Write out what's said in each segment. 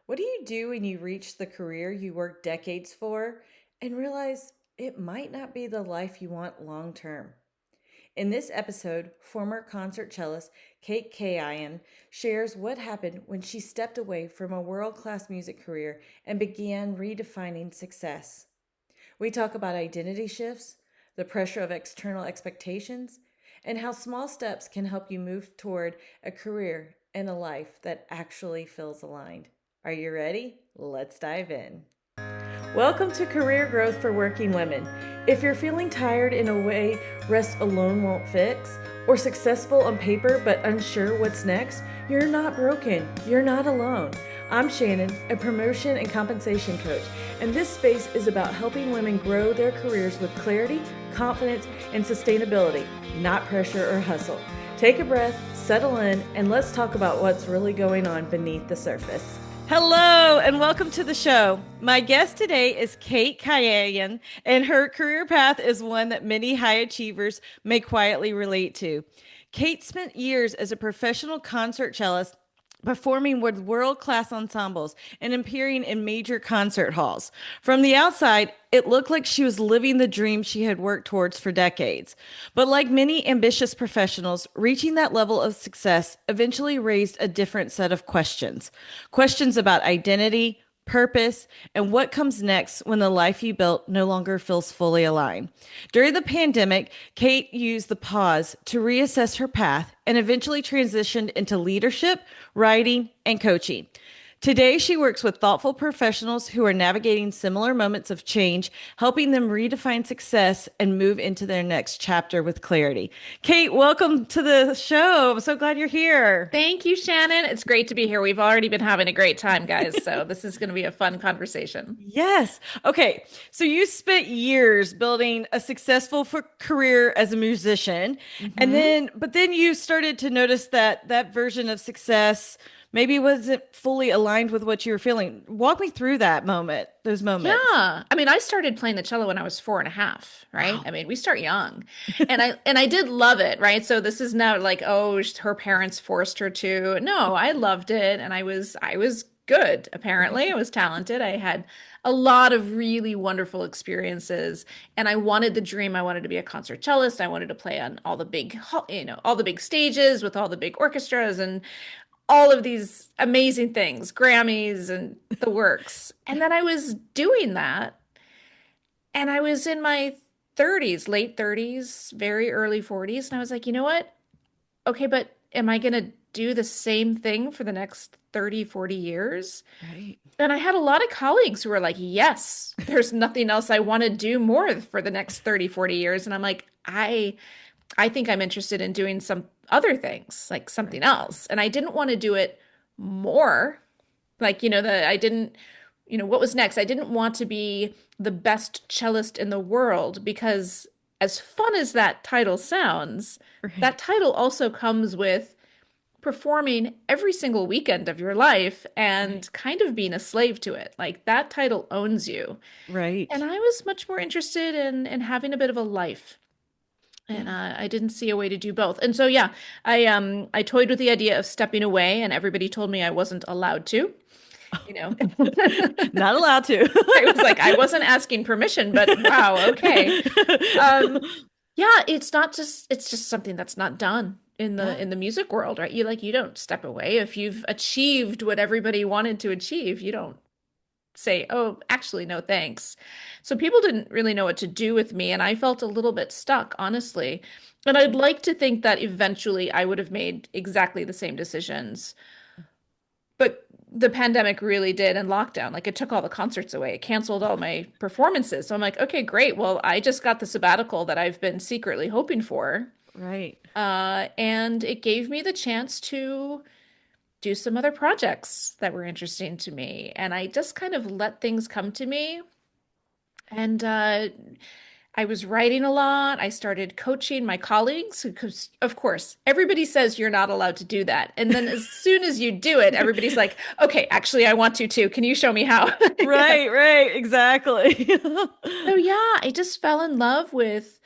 What do you do when you reach the career you worked decades for and realize it might not be the life you want long term? In this episode, former concert cellist Kate Kayaian shares what happened when she stepped away from a world class music career and began redefining success. We talk about identity shifts, the pressure of external expectations, and how small steps can help you move toward a career and a life that actually feels aligned. Are you ready? Let's dive in. Welcome to Career Growth for Working Women. If you're feeling tired in a way rest alone won't fix, or successful on paper but unsure what's next, you're not broken. You're not alone. I'm Shannon, a promotion and compensation coach, and this space is about helping women grow their careers with clarity, confidence, and sustainability, not pressure or hustle. Take a breath, settle in, and let's talk about what's really going on beneath the surface. Hello and welcome to the show. My guest today is Kate Kayaian, and her career path is one that many high achievers may quietly relate to. Kate spent years as a professional concert cellist, performing with world-class ensembles and appearing in major concert halls. From the outside, it looked like she was living the dream she had worked towards for decades. But like many ambitious professionals, reaching that level of success eventually raised a different set of questions. Questions about identity, purpose, and what comes next when the life you built no longer feels fully aligned. During the pandemic, Kate used the pause to reassess her path and eventually transitioned into leadership, writing, and coaching. Today, she works with thoughtful professionals who are navigating similar moments of change, helping them redefine success and move into their next chapter with clarity. Kate, welcome to the show. I'm so glad you're here. Thank you, Shannon. It's great to be here. We've already been having a great time, guys. So this is going to be a fun conversation. Yes. Okay. So you spent years building a successful career as a musician, and hmm then you started to notice that that version of success maybe wasn't fully aligned with what you were feeling. Walk me through that moment, those moments. Yeah. I mean, I started playing the cello when I was 4.5, right? Wow. I mean, we start young. And I did love it, right? So this is not like, oh, her parents forced her to. No, I loved it and I was good, apparently. I was talented. I had a lot of really wonderful experiences and I wanted the dream. I wanted to be a concert cellist. I wanted to play on all the big, all the big stages with all the big orchestras and all of these amazing things, Grammys and the works. And then I was doing that, and I was in my 30s, late 30s, very early 40s. And I was like, you know what? Okay, but am I going to do the same thing for the next 30, 40 years? Right. And I had a lot of colleagues who were like, yes, there's nothing else I want to do more for the next 30, 40 years. And I'm like, I think I'm interested in doing some other things, like something Right. else. And I didn't want to do it more. Like, I didn't, what was next? I didn't want to be the best cellist in the world because as fun as that title sounds, that Right. title also comes with performing every single weekend of your life Right. and kind of being a slave to it. Like that title owns you. And Right. I was much more interested in having a bit of a life. And Yeah. I didn't see a way to do both. And so yeah, I toyed with the idea of stepping away, and everybody told me I wasn't allowed to. You know, Not allowed to. I was like, I wasn't asking permission, but wow, okay. Um, yeah, it's just something that's not done in the Yeah. in the music world, right? You don't step away if you've achieved what everybody wanted to achieve. You don't say, oh, actually, no, thanks. So people didn't really know what to do with me, and I felt a little bit stuck, honestly. And I'd like to think that eventually I would have made exactly the same decisions. But the pandemic really did, and lockdown, like it took all the concerts away. It canceled all my performances. So I'm like, okay, great. Well, I just got the sabbatical that I've been secretly hoping for. Right. And it gave me the chance to do some other projects that were interesting to me. And I just kind of let things come to me. And I was writing a lot. I started coaching my colleagues because, of course, everybody says you're not allowed to do that. And then as soon as you do it, everybody's like, okay, actually, I want to too. Can you show me how? Yeah. Right, right, exactly. So, yeah, I just fell in love with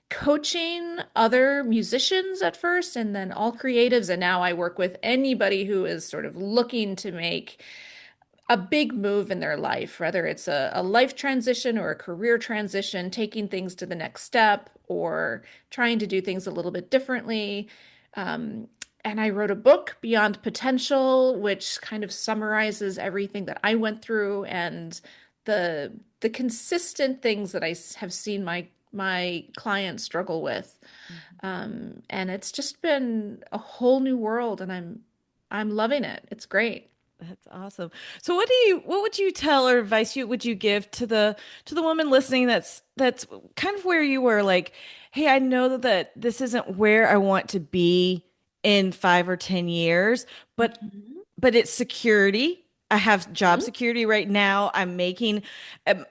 coaching other musicians at first and then all creatives. And now I work with anybody who is sort of looking to make a big move in their life, whether it's a life transition or a career transition, taking things to the next step or trying to do things a little bit differently. Um, and I wrote a book, Beyond Potential, which kind of summarizes everything that I went through and the consistent things that have seen my clients struggle with. Mhm. And it's just been a whole new world, and I'm loving it. It's great. That's awesome. So what would you tell or advice you would you give to the woman listening that's kind of where you were like, hey, I know that this isn't where I want to be in 5 or 10 years, but Mhm. it's security. I have job Mhm. security right now. I'm making, I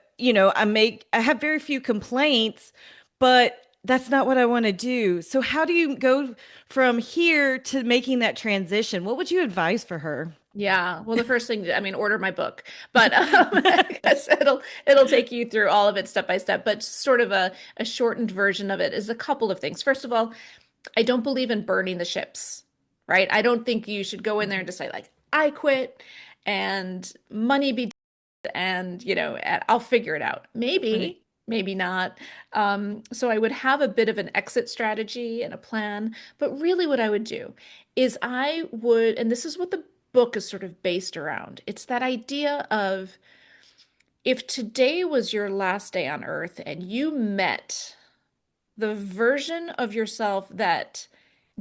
have very few complaints, but that's not what I want to do. So how do you go from here to making that transition? What would you advise for her? Yeah. Well, the first thing, I mean, order my book, but 'cause it'll take you through all of it step by step. But sort of a shortened version of it is a couple of things. First of all, I don't believe in burning the ships, right? I don't think you should go in there and Mhm. just say like, I quit and money be and I'll figure it out. Right. Maybe, maybe not. So I would have a bit of an exit strategy and a plan, but really what I would do is I would, and this is what the book is sort of based around. It's that idea of if today was your last day on earth and you met the version of yourself that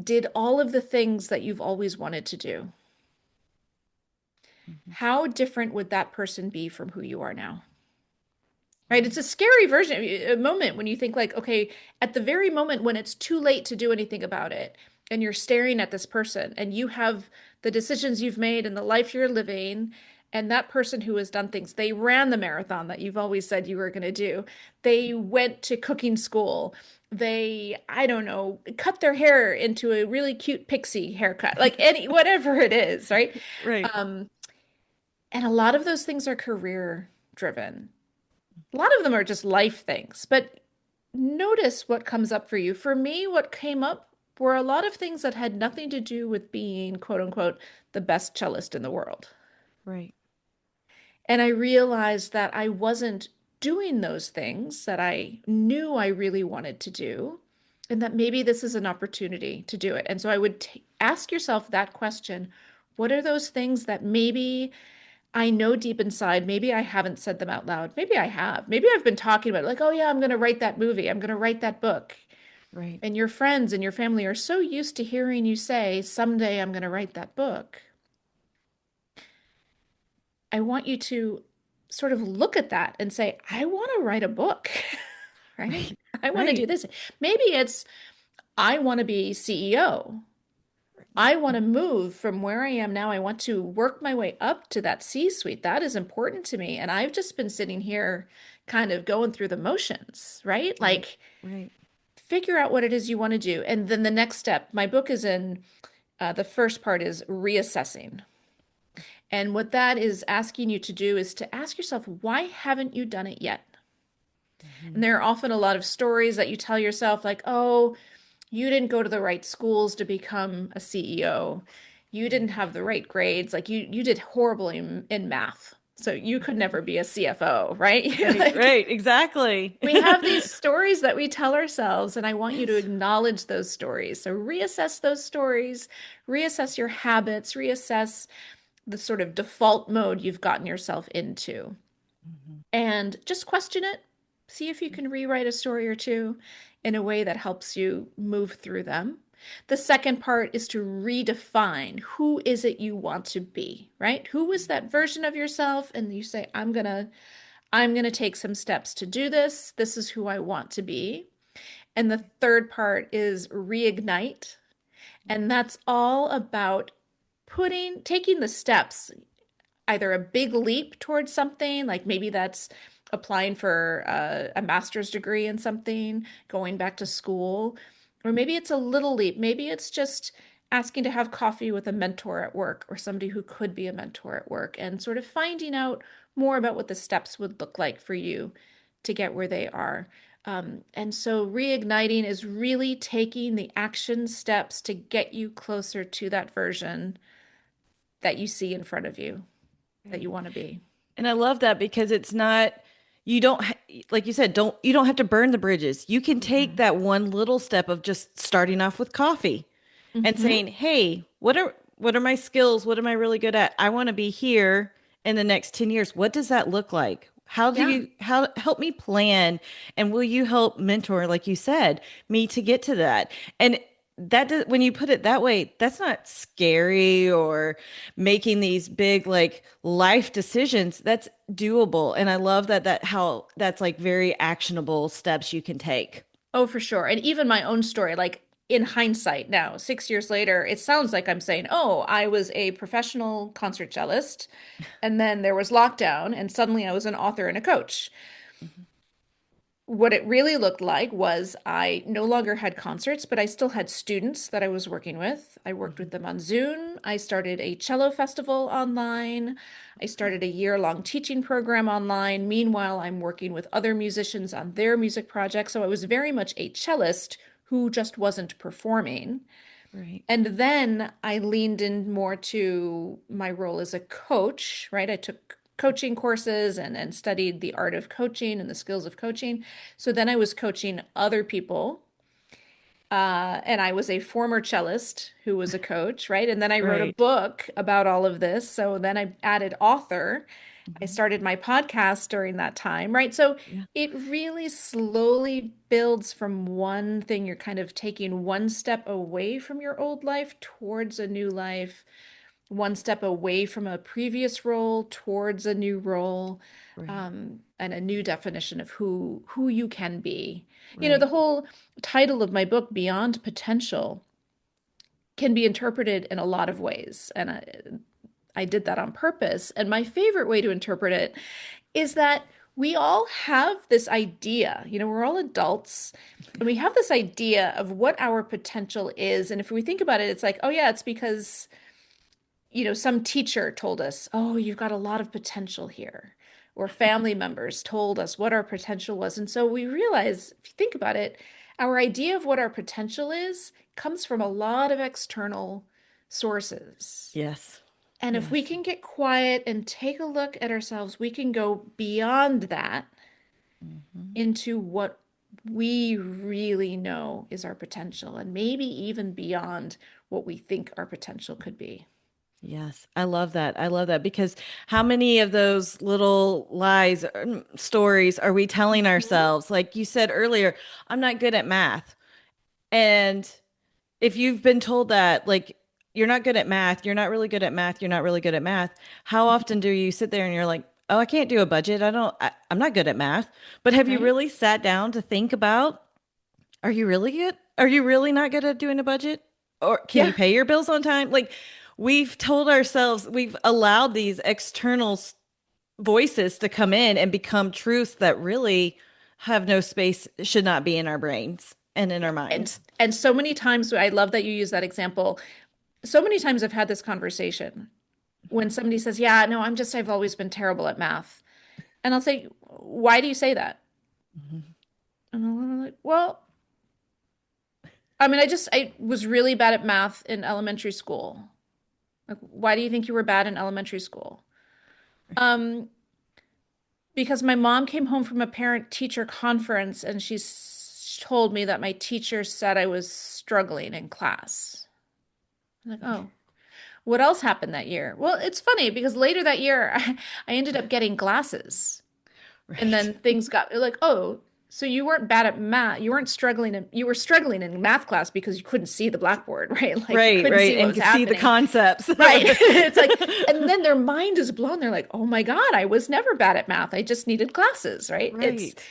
did all of the things that you've always wanted to do, Mhm. how different would that person be from who you are now? Right? It's Right. a scary version, a moment when you think like, okay, at the very moment when it's too late to do anything about it, and you're staring at this person, and you have the decisions you've made and the life you're living, and that person who has done things, they ran the marathon that you've always said you were going to do. They went to cooking school. They, I don't know, cut their hair into a really cute pixie haircut, like any, whatever it is, right? Right. Um, and a lot of those things are career driven. A lot of them are just life things, but notice what comes up for you. For me, what came up were a lot of things that had nothing to do with being, quote unquote, the best cellist in the world. Right. And I realized that I wasn't doing those things that I knew I really wanted to do, and that maybe this is an opportunity to do it. And so I would ask yourself that question. What are those things that maybe I know deep inside, maybe I haven't said them out loud. Maybe I have. Maybe I've been talking about it, like, oh yeah, I'm going to write that movie. I'm going to write that book. Right. And your friends and your family are so used to hearing you say, someday I'm going to write that book. I want you to sort of look at that and say, I want to write a book, right? Right. I want to do Right. this. Maybe it's, I want to be CEO. I want to move from where I am now. I want to work my way up to that C-suite. That is important to me. And I've just been sitting here kind of going through the motions, right? Right. Like, Right. figure out what it is you want to do. And then the next step, my book is in the first part is reassessing. And what that is asking you to do is to ask yourself, why haven't you done it yet? And Mhm. there are often a lot of stories that you tell yourself, like, oh, you didn't go to the right schools to become a CEO. You didn't have the right grades. Like you did horribly in math. So you could never be a CFO, right? Right. Like Right. Exactly. we have these stories that we tell ourselves, and I want you to Yes. acknowledge those stories. So reassess those stories, reassess your habits, reassess the sort of default mode you've gotten yourself into, Mhm. and just question it. See if you can rewrite a story or two in a way that helps you move through them. The second part is to redefine who is it you want to be, right? Who is that version of yourself? And you say, I'm going to take some steps to do this. This is who I want to be. And the third part is reignite. And that's all about taking the steps, either a big leap towards something, like maybe that's applying for a master's degree in something, going back to school, or maybe it's a little leap. Maybe it's just asking to have coffee with a mentor at work or somebody who could be a mentor at work and sort of finding out more about what the steps would look like for you to get where they are. And so reigniting is really taking the action steps to get you closer to that version that you see in front of you. that Right. you want to be. And I love that because it's not, you don't, like you said, you don't have to burn the bridges. You can take Mm-mm. that one little step of just starting off with coffee and Mm-hmm. saying, "Hey, what are my skills? What am I really good at? I want to be here in the next 10 years. What does that look like? Yeah. How help me plan and will you help mentor like you said, me to get to that?" And when you put it that way, that's not scary or making these big like life decisions. That's doable. And I love how that's like very actionable steps you can take. Oh, for sure. And even my own story, like in hindsight now, 6 years later, it sounds like I'm saying, oh, I was a professional concert cellist, and then there was lockdown, and suddenly I was an author and a coach. Mhm. What it really looked like was I no longer had concerts, but I still had students that I was working with. I worked with Mhm. them on Zoom. I started a cello festival online. I started a year-long teaching program online. Meanwhile, I'm working with other musicians on their music projects. So I was very much a cellist who just wasn't performing. Right. And then I leaned in more to my role as a coach, right? I took coaching courses and studied the art of coaching and the skills of coaching. So then I was coaching other people. And I was a former cellist who was a coach, right? And then I wrote a Right. book about all of this. So then I added author. I Mhm. started my podcast during that time, right? So Yeah. it really slowly builds from one thing. You're kind of taking one step away from your old life towards a new life, one step away from a previous role towards a new role, Right. and a new definition of who you can be. You know, the Right. whole title of my book, Beyond Potential, can be interpreted in a lot of ways, and I did that on purpose. And my favorite way to interpret it is that we all have this idea, you know, we're all adults and we have this idea of what our potential is. And if we think about it, it's like, oh, yeah, it's because, you know, some teacher told us, oh, you've got a lot of potential here. Or family members told us what our potential was. And so we realize, if you think about it, our idea of what our potential is comes from a lot of external sources. Yes. And if we Yes. can get quiet and take a look at ourselves, we can go beyond that Mhm. into what we really know is our potential, and maybe even beyond what we think our potential could be. Yes, I love that. I love that because how many of those little lies, stories are we telling Mhm. ourselves? Like you said earlier, I'm not good at math. And if you've been told that, like, you're not good at math, you're not really good at math, you're not really good at math, how often do you sit there and you're like, oh, I can't do a budget. I'm not good at math. But have you Right? really sat down to think about, are you really good? Are you really not good at doing a budget? Or can you Yeah. pay your bills on time? Like, we've told ourselves, we've allowed these external voices to come in and become truths that really have no space, should not be in our brains and in our minds. And so many times, I love that you use that example. So many times I've had this conversation when somebody says, yeah, no, I've always been terrible at math. And I'll say, why do you say that? Mhm. And I'm like, well, I mean, I was really bad at math in elementary school. Like, why do you think you were bad in elementary school? Um, because my mom came home from a parent-teacher conference and told me that my teacher said I was struggling in class. I'm like, oh, what else happened that year? Well, it's funny because later that year, I ended up getting glasses. And Right. then things got like, oh, so you weren't bad at math. You weren't struggling you were struggling in math class because you couldn't see the blackboard, right? Like you Right, couldn't right. see what And was you see the happening. concepts. Right. It's like, and then their mind is blown. They're like, oh my God, I was never bad at math. I just needed classes, right? Right,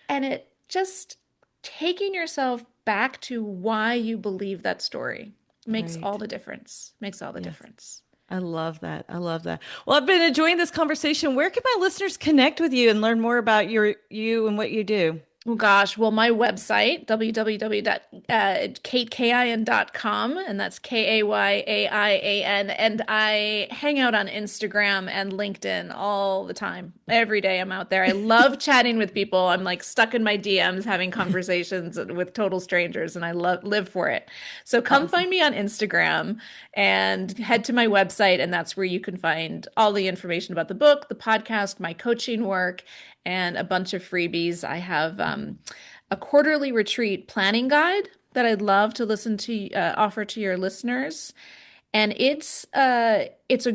And it just taking yourself back to why you believe that story makes all right. the difference. Makes all the Yes. difference. I love that. I love that. Well, I've been enjoying this conversation. Where can my listeners connect with you and learn more about you and what you do? Oh gosh, well, my www, www.katekayian.com, and that's Kayian, and I hang out on Instagram and LinkedIn all the time. Every day I'm out there. I love chatting with people. I'm like stuck in my DMs having conversations with total strangers, and I love live for it. So come Awesome. find me on Instagram and head to my website, and that's where you can find all the information about the book, the podcast, my coaching work, and a bunch of freebies. I have a quarterly retreat planning guide that I'd love to listen to offer to your listeners. And it's a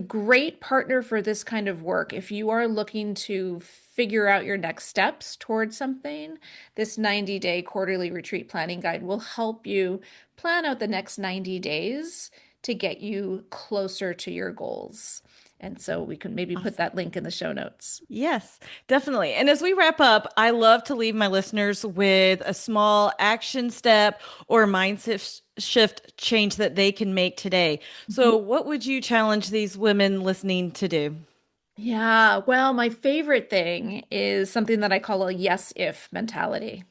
great partner for this kind of work. If you are looking to figure out your next steps towards something, this 90-day quarterly retreat planning guide will help you plan out the next 90 days to get you closer to your goals. And so we can maybe put Awesome. that link in the show notes. Yes, definitely. And as we wrap up, I love to leave my listeners with a small action step or mindset shift change that they can make today. So, what would you challenge these women listening to do? Yeah, well, my favorite thing is something that I call a yes if mentality,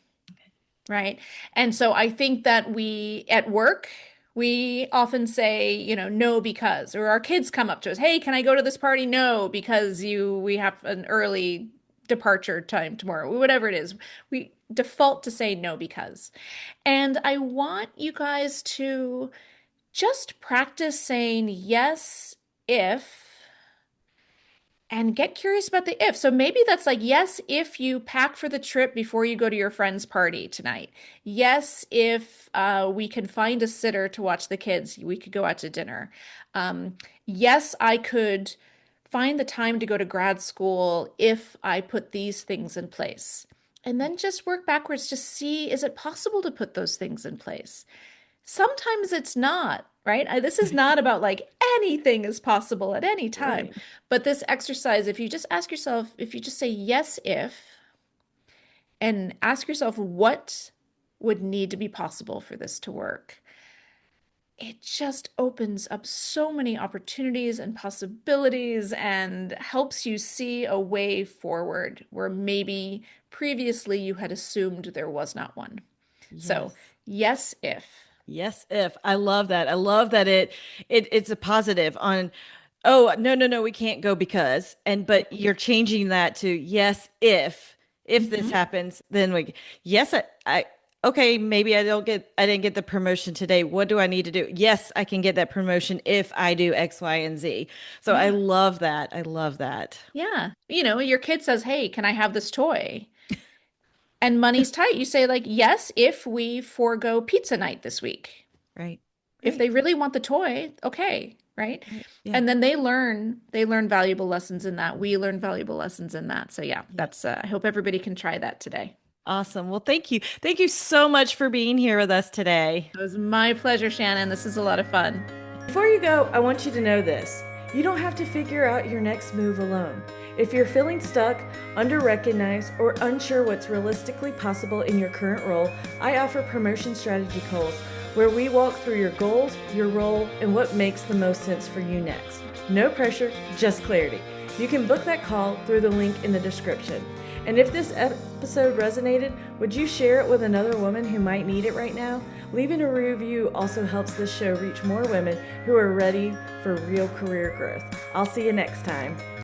right? And so I think that we at work, we often say, no, because, or our kids come up to us, hey, can I go to this party? No, because we have an early departure time tomorrow, whatever it is. We default to say no, because. And I want you guys to just practice saying yes if and get curious about the if. So maybe that's like, yes, if you pack for the trip before you go to your friend's party tonight. Yes, if we can find a sitter to watch the kids, we could go out to dinner. Yes, I could find the time to go to grad school if I put these things in place. And then just work backwards to see, is it possible to put those things in place? Sometimes it's not, right? This is not about like anything is possible at any time. Right. But this exercise, if you just ask yourself, if you just say yes, if, and ask yourself what would need to be possible for this to work, it just opens up so many opportunities and possibilities and helps you see a way forward where maybe previously you had assumed there was not one. So, Yes. yes, if. Yes, if I love that. I love that it's a positive on, oh, no, no, no, we can't go because, and but you're changing that to yes, if this Mhm. happens, then yes, I okay, maybe I didn't get the promotion today. What do I need to do? Yes, I can get that promotion if I do X, Y, and Z. So I Yeah. love that. I love that. Yeah. Your kid says, hey, can I have this toy? And money's tight. You say, like, yes, if we forego pizza night this week. Right. If Right. they really want the toy, okay, right? Right. Yeah. And then they learn valuable lessons in that. We learn valuable lessons in that. So yeah, Yeah. that's I hope everybody can try that today. Awesome. Well, thank you. Thank you so much for being here with us today. It was my pleasure, Shannon. This is a lot of fun. Before you go, I want you to know this. You don't have to figure out your next move alone. If you're feeling stuck, under-recognized, or unsure what's realistically possible in your current role, I offer promotion strategy calls where we walk through your goals, your role, and what makes the most sense for you next. No pressure, just clarity. You can book that call through the link in the description. And if this episode resonated, would you share it with another woman who might need it right now? Leaving a review also helps this show reach more women who are ready for real career growth. I'll see you next time.